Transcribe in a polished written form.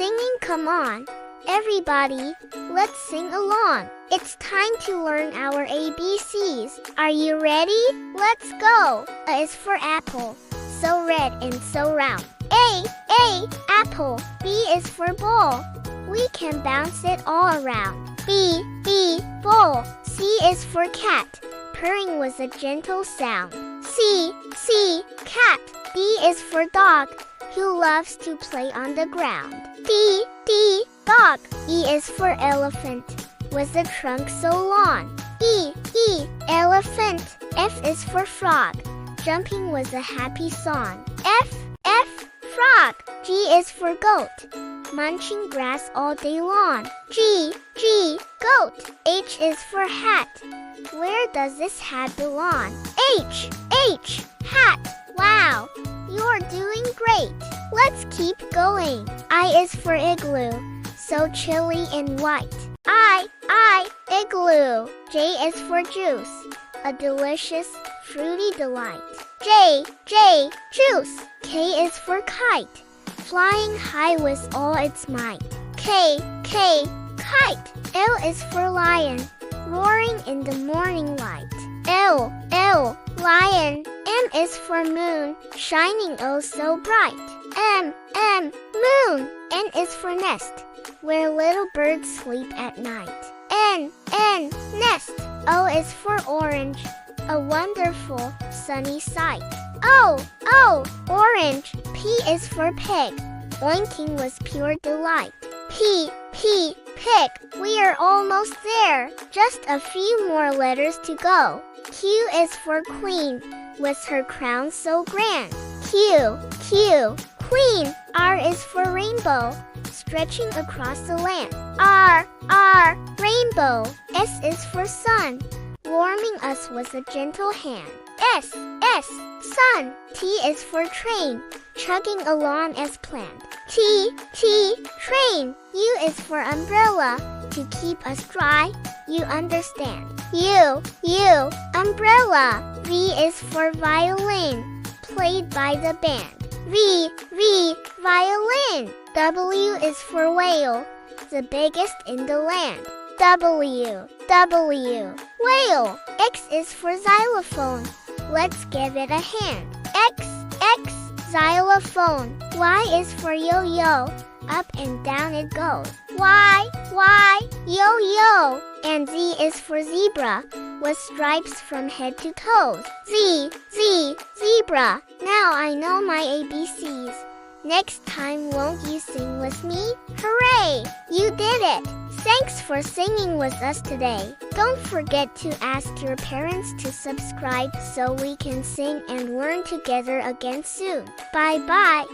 Singing, come on. Everybody, let's sing along. It's time to learn our ABCs. Are you ready? Let's go. A is for apple, so red and so round. A, apple. B is for ball. We can bounce it all around. B, ball. C is for cat. Purring was a gentle sound. C, cat. D is for dog, who loves to play on the ground. D, dog. E is for elephant, was the trunk so long. E, elephant. F is for frog, jumping was a happy song. F, frog. G is for goat, munching grass all day long. G, goat. H is for hat. Where does this hat belong? H, hat. Wow, you're doing great. Let's keep going. I is for igloo, so chilly and white. I, igloo. J is for juice, a delicious, fruity delight. J, juice. K is for kite, flying high with all its might. K, kite. L is for lion, roaring in the morning light. L, lion. M is for moon, shining oh so bright. M, moon. N is for nest, where little birds sleep at night. N, nest. O is for orange, a wonderful, sunny sight. O, orange. P is for pig, oinking was pure delight. P, pig. We are almost there, just a few more letters to go. Q is for queen, with her crown so grand. Q, queen. R is for rainbow, stretching across the land. R, rainbow. S is for sun, warming us with a gentle hand. S, sun. T is for train, chugging along as planned. T, train. U is for umbrella, to keep us dry, you understand. U, umbrella. V is for violin, played by the band. V, violin. W is for whale, the biggest in the land. W, whale. X is for xylophone, let's give it a hand. X, xylophone. Y is for yo-yo, up and down it goes. Y, yo-yo. And Z is for zebra, with stripes from head to toes. Z, zebra. Now I know my ABCs. Next time, won't you sing with me? Hooray! You did it! Thanks for singing with us today. Don't forget to ask your parents to subscribe so we can sing and learn together again soon. Bye-bye!